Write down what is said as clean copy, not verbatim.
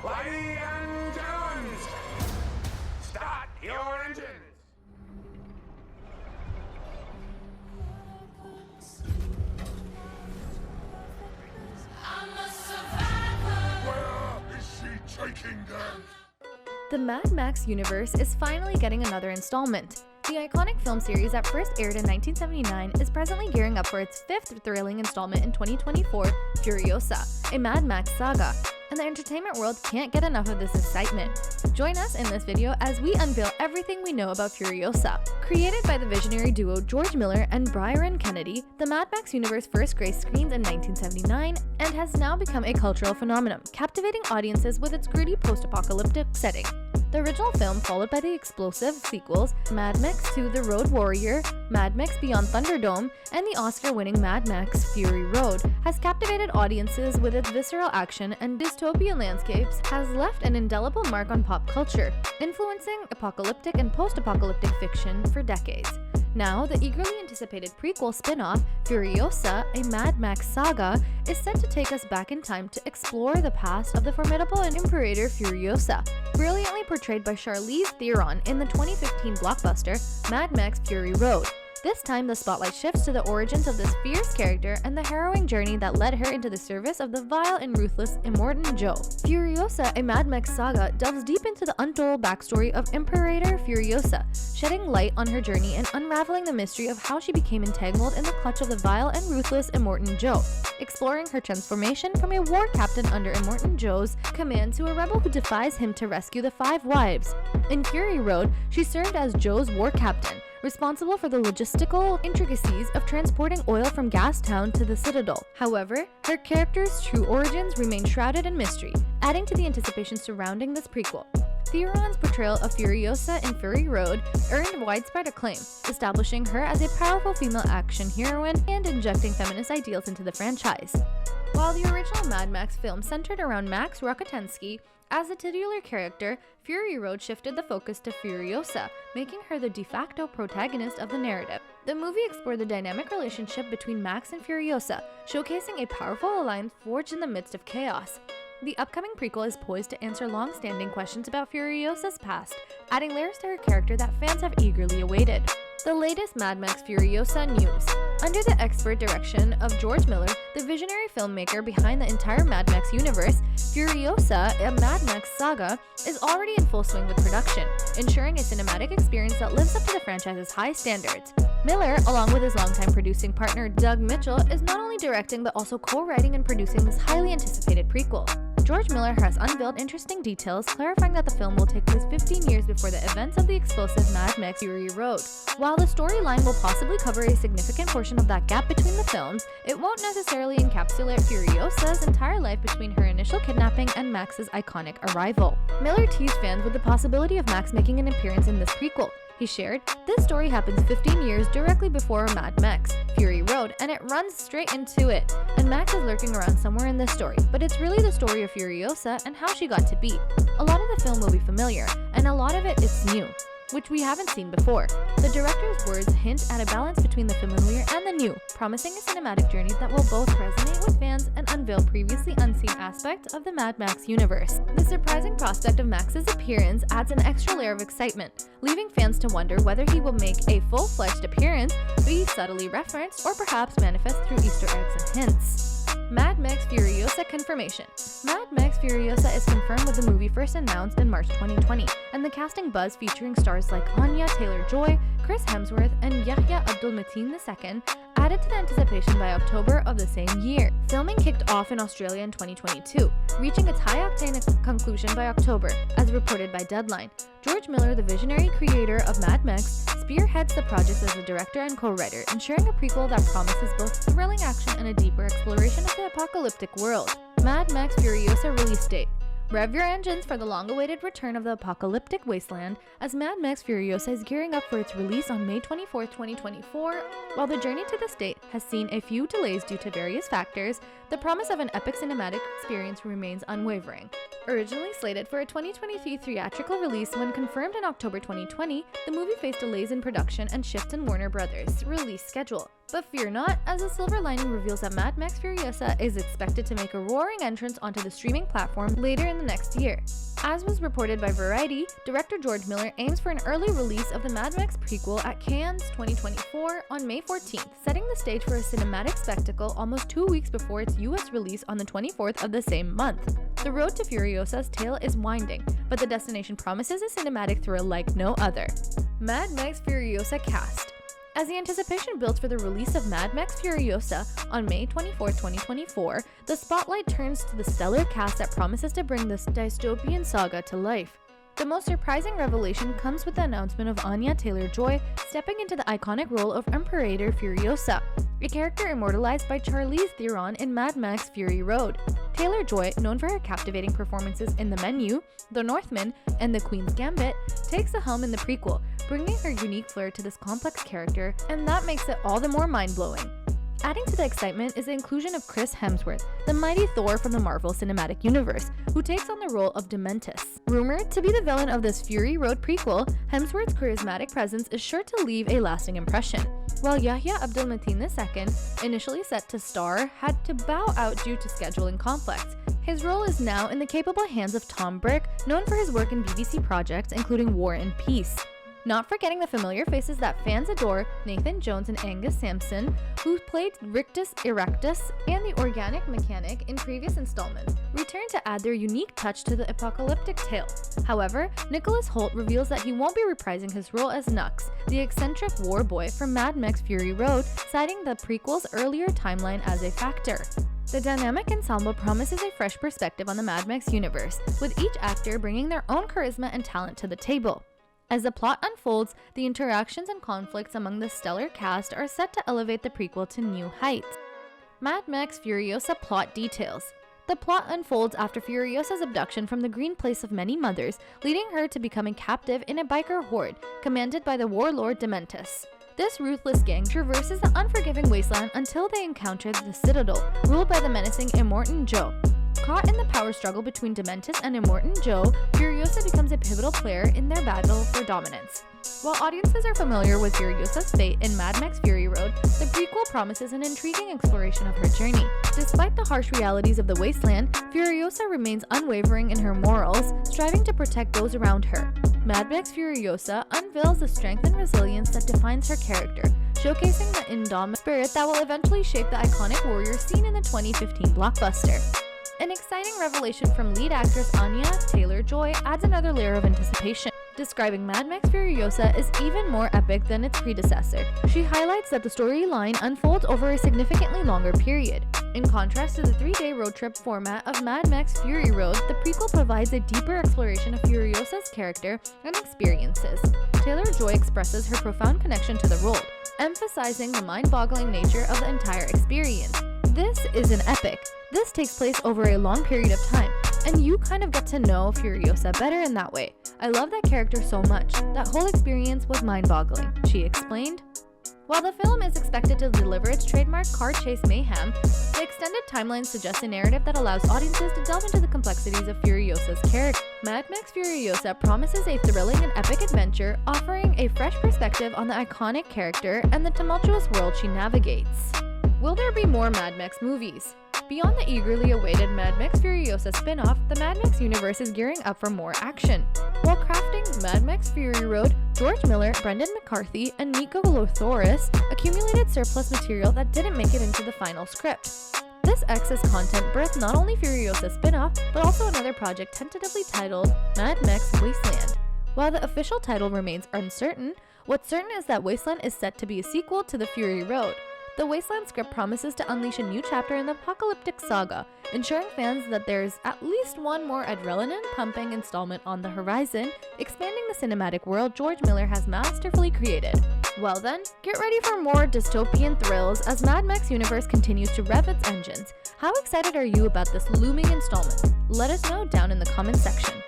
Ladies and gentlemen, start your engines. Where is she taking them? The Mad Max universe is finally getting another installment. The iconic film series that first aired in 1979 is presently gearing up for its fifth thrilling installment in 2024, Furiosa, a Mad Max Saga, and the entertainment world can't get enough of this excitement. Join us in this video as we unveil everything we know about Furiosa. Created by the visionary duo George Miller and Byron Kennedy, the Mad Max universe first graced screens in 1979 and has now become a cultural phenomenon, captivating audiences with its gritty post-apocalyptic setting. The original film, followed by the explosive sequels Mad Max 2: The Road Warrior, Mad Max Beyond Thunderdome, and the Oscar-winning Mad Max Fury Road, has captivated audiences with its visceral action and dystopian landscapes, has left an indelible mark on pop culture, influencing apocalyptic and post-apocalyptic fiction for decades. Now, the eagerly anticipated prequel spin-off, Furiosa, a Mad Max Saga, is set to take us back in time to explore the past of the formidable Imperator Furiosa, brilliantly portrayed by Charlize Theron in the 2015 blockbuster Mad Max Fury Road. This time, the spotlight shifts to the origins of this fierce character and the harrowing journey that led her into the service of the vile and ruthless Immortan Joe. Furiosa, a Mad Max Saga, delves deep into the untold backstory of Imperator Furiosa, shedding light on her journey and unraveling the mystery of how she became entangled in the clutch of the vile and ruthless Immortan Joe, exploring her transformation from a war captain under Immortan Joe's command to a rebel who defies him to rescue the 5 wives. In Fury Road, she served as Joe's war captain, responsible for the logistical intricacies of transporting oil from Gastown to the Citadel. However, her character's true origins remain shrouded in mystery, adding to the anticipation surrounding this prequel. Theron's portrayal of Furiosa in Fury Road earned widespread acclaim, establishing her as a powerful female action heroine and injecting feminist ideals into the franchise. While the original Mad Max film centered around Max Rokitansky as the titular character, Fury Road shifted the focus to Furiosa, making her the de facto protagonist of the narrative. The movie explored the dynamic relationship between Max and Furiosa, showcasing a powerful alliance forged in the midst of chaos. The upcoming prequel is poised to answer long-standing questions about Furiosa's past, adding layers to her character that fans have eagerly awaited. The latest Mad Max Furiosa news. Under the expert direction of George Miller, the visionary filmmaker behind the entire Mad Max universe, Furiosa, a Mad Max Saga, is already in full swing with production, ensuring a cinematic experience that lives up to the franchise's high standards. Miller, along with his longtime producing partner Doug Mitchell, is not only directing but also co-writing and producing this highly anticipated prequel. George Miller has unveiled interesting details, clarifying that the film will take place 15 years before the events of the explosive Mad Max Fury Road. While the storyline will possibly cover a significant portion of that gap between the films, it won't necessarily encapsulate Furiosa's entire life between her initial kidnapping and Max's iconic arrival. Miller teased fans with the possibility of Max making an appearance in this prequel. He shared, "This story happens 15 years directly before Mad Max Fury Road, and it runs straight into it. And Max is lurking around somewhere in this story, but it's really the story of Furiosa and how she got to be. A lot of the film will be familiar, and a lot of it is new, which we haven't seen before." The director's words hint at a balance between the familiar and the new, promising a cinematic journey that will both resonate with fans and unveil previously unseen aspects of the Mad Max universe. The surprising prospect of Max's appearance adds an extra layer of excitement, leaving fans to wonder whether he will make a full-fledged appearance, be subtly referenced, or perhaps manifest through Easter eggs and hints. Mad Max Furiosa confirmation. Mad Max Furiosa is confirmed with the movie first announced in March 2020, and the casting buzz featuring stars like Anya Taylor-Joy, Chris Hemsworth, and Yahya Abdul-Mateen II added to the anticipation by October of the same year. Filming kicked off in Australia in 2022, reaching its high-octane conclusion by October, as reported by Deadline. George Miller, the visionary creator of Mad Max, spearheads the project as a director and co-writer, ensuring a prequel that promises both thrilling action and a deeper exploration of the apocalyptic world. Mad Max Furiosa release date. Rev your engines for the long-awaited return of the apocalyptic wasteland, as Mad Max Furiosa is gearing up for its release on May 24, 2024. While the journey to this date has seen a few delays due to various factors, the promise of an epic cinematic experience remains unwavering. Originally slated for a 2023 theatrical release when confirmed in October 2020, the movie faced delays in production and shifts in Warner Brothers' release schedule. But fear not, as a silver lining reveals that Mad Max Furiosa is expected to make a roaring entrance onto the streaming platform later in the next year. As was reported by Variety, director George Miller aims for an early release of the Mad Max prequel at Cannes 2024 on May 14th, setting the stage for a cinematic spectacle almost 2 weeks before its US release on the 24th of the same month. The road to Furiosa's tale is winding, but the destination promises a cinematic thrill like no other. Mad Max Furiosa cast. As the anticipation builds for the release of Mad Max Furiosa on May 24, 2024, the spotlight turns to the stellar cast that promises to bring this dystopian saga to life. The most surprising revelation comes with the announcement of Anya Taylor-Joy stepping into the iconic role of Imperator Furiosa, a character immortalized by Charlize Theron in Mad Max Fury Road. Taylor-Joy, known for her captivating performances in The Menu, The Northman, and The Queen's Gambit, takes the helm in the prequel, bringing her unique flair to this complex character, and that makes it all the more mind-blowing. Adding to the excitement is the inclusion of Chris Hemsworth, the mighty Thor from the Marvel Cinematic Universe, who takes on the role of Dementus. Rumored to be the villain of this Fury Road prequel, Hemsworth's charismatic presence is sure to leave a lasting impression. While Yahya Abdul-Mateen II, initially set to star, had to bow out due to scheduling conflicts, his role is now in the capable hands of Tom Burke, known for his work in BBC projects including War and Peace. Not forgetting the familiar faces that fans adore, Nathan Jones and Angus Sampson, who played Rictus Erectus and the Organic Mechanic in previous installments, return to add their unique touch to the apocalyptic tale. However, Nicholas Hoult reveals that he won't be reprising his role as Nux, the eccentric war boy from Mad Max Fury Road, citing the prequel's earlier timeline as a factor. The dynamic ensemble promises a fresh perspective on the Mad Max universe, with each actor bringing their own charisma and talent to the table. As the plot unfolds, the interactions and conflicts among the stellar cast are set to elevate the prequel to new heights. Mad Max Furiosa plot details. The plot unfolds after Furiosa's abduction from the green place of many mothers, leading her to becoming captive in a biker horde, commanded by the warlord Dementus. This ruthless gang traverses the unforgiving wasteland until they encounter the Citadel, ruled by the menacing Immortan Joe. Caught in the power struggle between Dementus and Immortan Joe, Furiosa becomes a pivotal player in their battle for dominance. While audiences are familiar with Furiosa's fate in Mad Max Fury Road, the prequel promises an intriguing exploration of her journey. Despite the harsh realities of the wasteland, Furiosa remains unwavering in her morals, striving to protect those around her. Mad Max Furiosa unveils the strength and resilience that defines her character, showcasing the indomitable spirit that will eventually shape the iconic warrior seen in the 2015 blockbuster. An exciting revelation from lead actress Anya Taylor-Joy adds another layer of anticipation. Describing Mad Max Furiosa is even more epic than its predecessor. She highlights that the storyline unfolds over a significantly longer period. In contrast to the 3-day road trip format of Mad Max Fury Road, the prequel provides a deeper exploration of Furiosa's character and experiences. Taylor-Joy expresses her profound connection to the role, emphasizing the mind-boggling nature of the entire experience. This is an epic. This takes place over a long period of time, and you kind of get to know Furiosa better in that way. I love that character so much. That whole experience was mind-boggling, she explained. While the film is expected to deliver its trademark car chase mayhem, the extended timeline suggests a narrative that allows audiences to delve into the complexities of Furiosa's character. Mad Max Furiosa promises a thrilling and epic adventure, offering a fresh perspective on the iconic character and the tumultuous world she navigates. Will there be more Mad Max movies? Beyond the eagerly awaited Mad Max Furiosa spin-off, the Mad Max universe is gearing up for more action. While crafting Mad Max Fury Road, George Miller, Brendan McCarthy, and Nico Lothoris accumulated surplus material that didn't make it into the final script. This excess content birthed not only Furiosa's spin-off, but also another project tentatively titled Mad Max Wasteland. While the official title remains uncertain, what's certain is that Wasteland is set to be a sequel to the Fury Road. The Wasteland script promises to unleash a new chapter in the apocalyptic saga, ensuring fans that there's at least one more adrenaline-pumping installment on the horizon, expanding the cinematic world George Miller has masterfully created. Well then, get ready for more dystopian thrills as Mad Max Universe continues to rev its engines. How excited are you about this looming installment? Let us know down in the comments section.